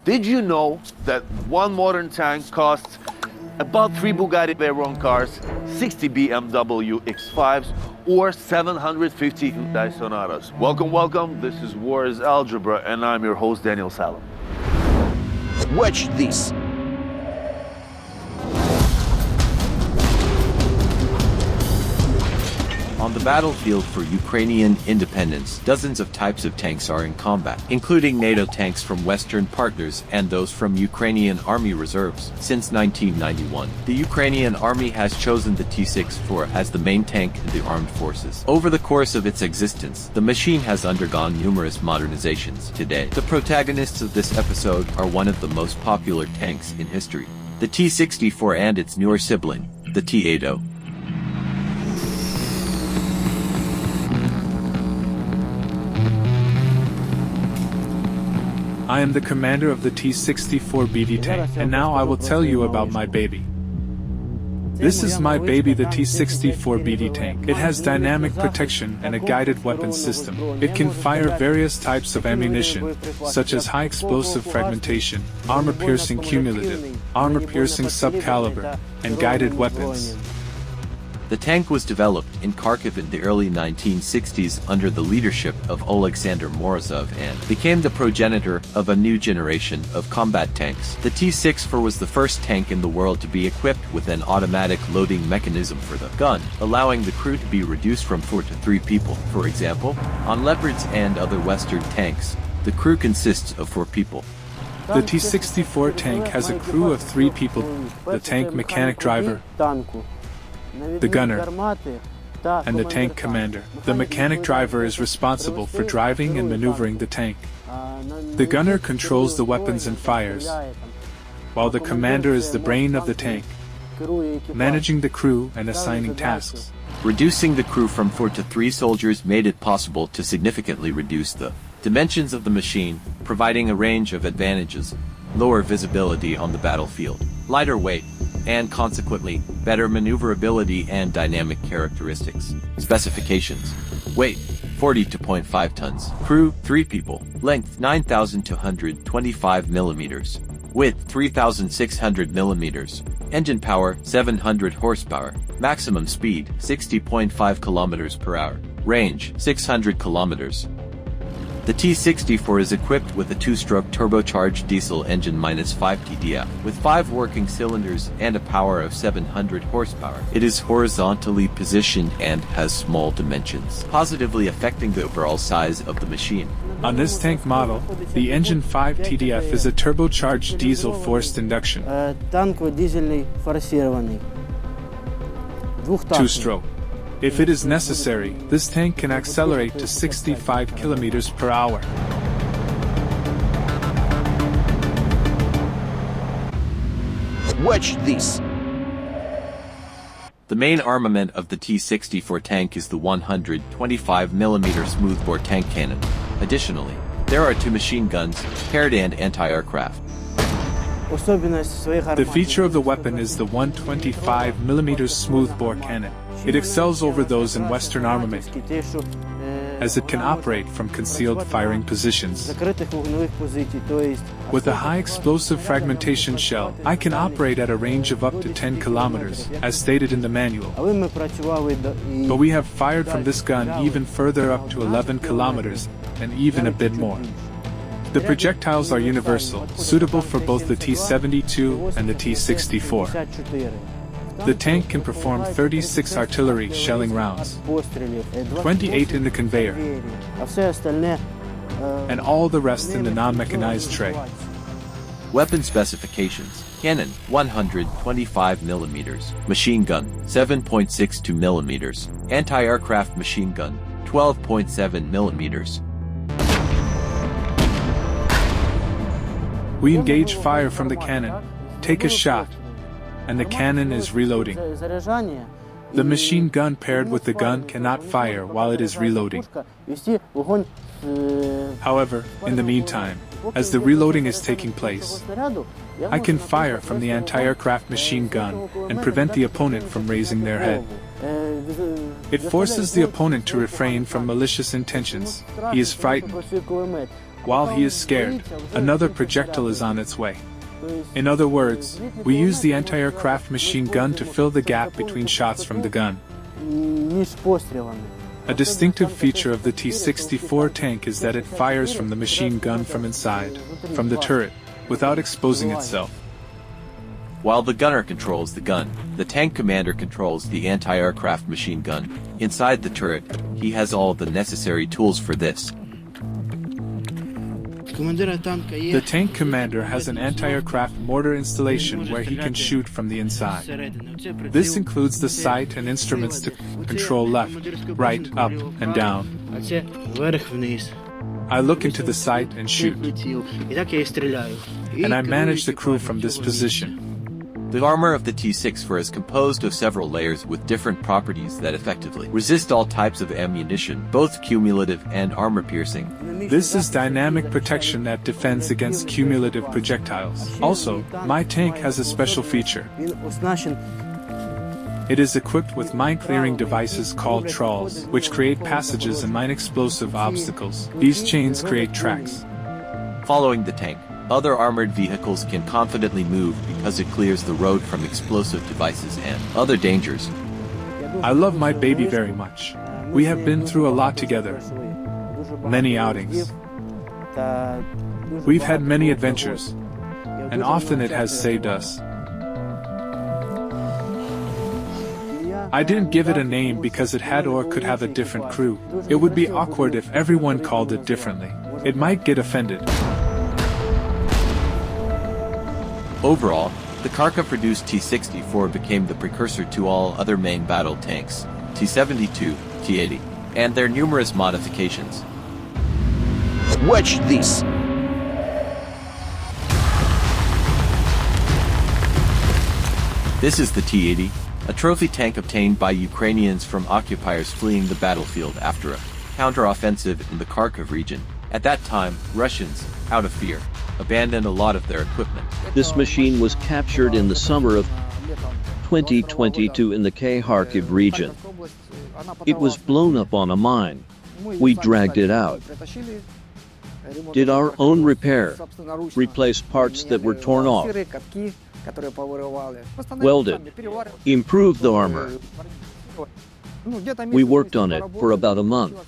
Did you know that one modern tank costs about 3 Bugatti Veyron cars, 60 BMW X5s, or 750 Hyundai Sonatas? Welcome, welcome. This is War is Algebra, and I'm your host, Daniel Salem. Watch this. On the battlefield for Ukrainian independence, dozens of types of tanks are in combat, including NATO tanks from Western partners and those from Ukrainian Army reserves. Since 1991, the Ukrainian Army has chosen the T-64 as the main tank in the armed forces. Over the course of its existence, the machine has undergone numerous modernizations. Today, the protagonists of this episode are one of the most popular tanks in history, the T-64 and its newer sibling, the T-80. I am the commander of the T-64 BD tank, and now I will tell you about my baby. This is my baby, the T-64 BD tank. It has dynamic protection and a guided weapons system. It can fire various types of ammunition, such as high explosive fragmentation, armor-piercing cumulative, armor-piercing subcaliber, and guided weapons. The tank was developed in Kharkiv in the early 1960s under the leadership of Alexander Morozov and became the progenitor of a new generation of combat tanks. The T-64 was the first tank in the world to be equipped with an automatic loading mechanism for the gun, allowing the crew to be reduced from 4 to 3 people. For example, on Leopards and other Western tanks, the crew consists of 4 people. The T-64 tank has a crew of 3 people, the tank mechanic driver, the gunner, and the tank commander. The mechanic driver is responsible for driving and maneuvering the tank. The gunner controls the weapons and fires, while the commander is the brain of the tank, managing the crew and assigning tasks. Reducing the crew from 4 to 3 soldiers made it possible to significantly reduce the dimensions of the machine, providing a range of advantages: lower visibility on the battlefield, lighter weight, and consequently, better maneuverability and dynamic characteristics. Specifications: weight, 42.5 tons. Crew, 3 people. Length, 9,225 millimeters. Width, 3,600 millimeters. Engine power, 700 horsepower. Maximum speed, 60.5 kilometers per hour. Range, 600 kilometers. The T-64 is equipped with a 2-stroke turbocharged diesel engine -5 TDI, with 5 working cylinders and a power of 700 horsepower. It is horizontally positioned and has small dimensions, positively affecting the overall size of the machine. On this tank model, the engine 5 TDF is a turbocharged diesel forced induction, 2-stroke. If it is necessary, this tank can accelerate to 65 kilometers per hour. Watch this. The main armament of the T-64 tank is the 125mm smoothbore tank cannon. Additionally, there are 2 machine guns, paired and anti-aircraft. The feature of the weapon is the 125mm smoothbore cannon. It excels over those in Western armament, as it can operate from concealed firing positions. With a high explosive fragmentation shell, I can operate at a range of up to 10 kilometers, as stated in the manual. But we have fired from this gun even further up to 11 kilometers, and even a bit more. The projectiles are universal, suitable for both the T-72 and the T-64. The tank can perform 36 artillery shelling rounds, 28 in the conveyor, and all the rest in the non-mechanized tray. Weapon specifications: cannon, 125mm, machine gun, 7.62mm, anti-aircraft machine gun, 12.7mm. We engage fire from the cannon, take a shot, and the cannon is reloading. The machine gun paired with the gun cannot fire while it is reloading. However, in the meantime, as the reloading is taking place, I can fire from the anti-aircraft machine gun and prevent the opponent from raising their head. It forces the opponent to refrain from malicious intentions. He is frightened. While he is scared, another projectile is on its way. In other words, we use the anti-aircraft machine gun to fill the gap between shots from the gun. A distinctive feature of the T-64 tank is that it fires from the machine gun from inside, from the turret, without exposing itself. While the gunner controls the gun, the tank commander controls the anti-aircraft machine gun. Inside the turret, he has all the necessary tools for this. The tank commander has an anti-aircraft mortar installation where he can shoot from the inside. This includes the sight and instruments to control left, right, up, and down. I look into the sight and shoot, and I manage the crew from this position. The armor of the T-64 is composed of several layers with different properties that effectively resist all types of ammunition, both cumulative and armor-piercing. This is dynamic protection that defends against cumulative projectiles. Also, my tank has a special feature. It is equipped with mine-clearing devices called trawls, which create passages and mine-explosive obstacles. These chains create tracks. Following the tank, other armored vehicles can confidently move because it clears the road from explosive devices and other dangers. I love my baby very much. We have been through a lot together. Many outings. We've had many adventures, and often it has saved us. I didn't give it a name because it had or could have a different crew. It would be awkward if everyone called it differently. It might get offended. Overall, the Kharkov-produced T-64 became the precursor to all other main battle tanks, T-72, T-80, and their numerous modifications. Watch this. This is the T-80, a trophy tank obtained by Ukrainians from occupiers fleeing the battlefield after a counter-offensive in the Kharkov region. At that time, Russians, out of fear, abandoned a lot of their equipment. This machine was captured in the summer of 2022 in the Kharkiv region. It was blown up on a mine. We dragged it out, did our own repair, replaced parts that were torn off, welded, improved the armor. We worked on it for about a month,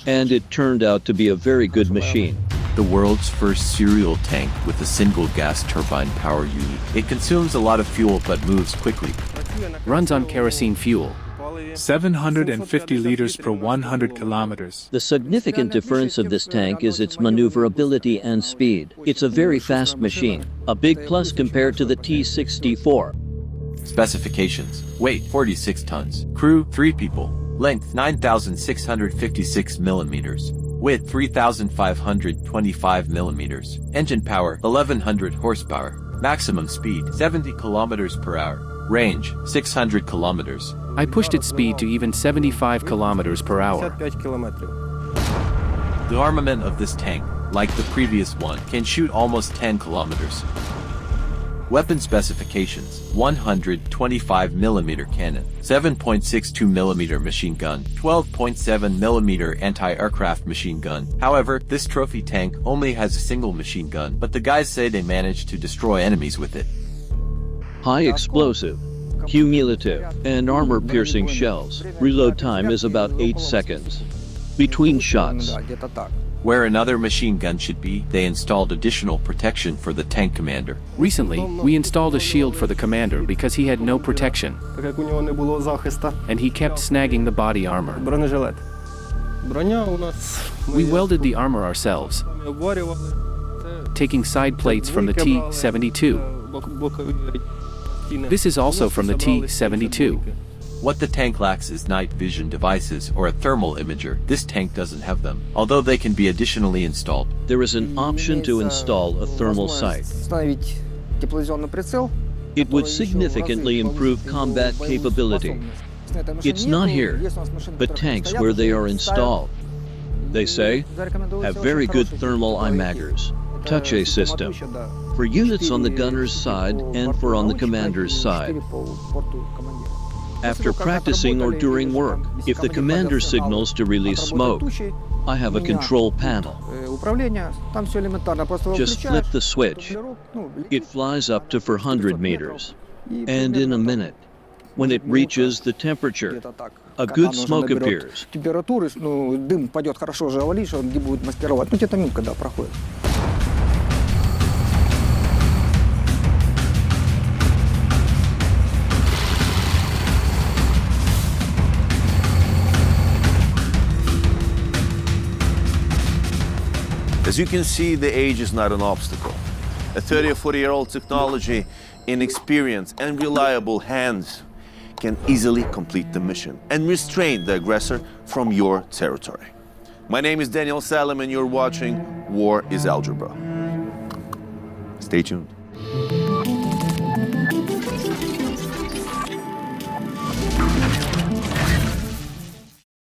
and it turned out to be a very good machine. The world's first serial tank with a single gas turbine power unit. It consumes a lot of fuel but moves quickly. Runs on kerosene fuel. 750 liters per 100 kilometers. The significant difference of this tank is its maneuverability and speed. It's a very fast machine, a big plus compared to the T-64. Specifications: weight 46 tons, crew 3 people, length 9,656 millimeters, width 3,525 millimeters, engine power 1,100 horsepower, maximum speed 70 kilometers per hour, range 600 kilometers. I pushed its speed to even 75 kilometers per hour. The armament of this tank, like the previous one, can shoot almost 10 kilometers. Weapon specifications: 125mm cannon, 7.62mm machine gun, 12.7mm anti-aircraft machine gun. However, this trophy tank only has a single machine gun, but the guys say they managed to destroy enemies with it. High explosive, cumulative, and armor-piercing shells. Reload time is about 8 seconds between shots. Where another machine gun should be, they installed additional protection for the tank commander. Recently, we installed a shield for the commander because he had no protection, and he kept snagging the body armor. We welded the armor ourselves, taking side plates from the T-72. This is also from the T-72. What the tank lacks is night vision devices or a thermal imager. This tank doesn't have them, although they can be additionally installed. There is an option to install a thermal sight. It would significantly improve combat capability. It's not here, but tanks where they are installed, they say, have very good thermal imagers. Touch-A system for units on the gunner's side and for on the commander's side. After practicing or during work, if the commander signals to release smoke, I have a control panel. Just flip the switch. It flies up to 400 meters. And in a minute, when it reaches the temperature, a good smoke appears. Дым пойдет хорошо, завалишь, он не будет маскировать. Где-то минут, когда проходит. As you can see, the age is not an obstacle. A 30 or 40-year-old technology, inexperience, and reliable hands can easily complete the mission and restrain the aggressor from your territory. My name is Daniel Salem, and you're watching War is Algebra. Stay tuned.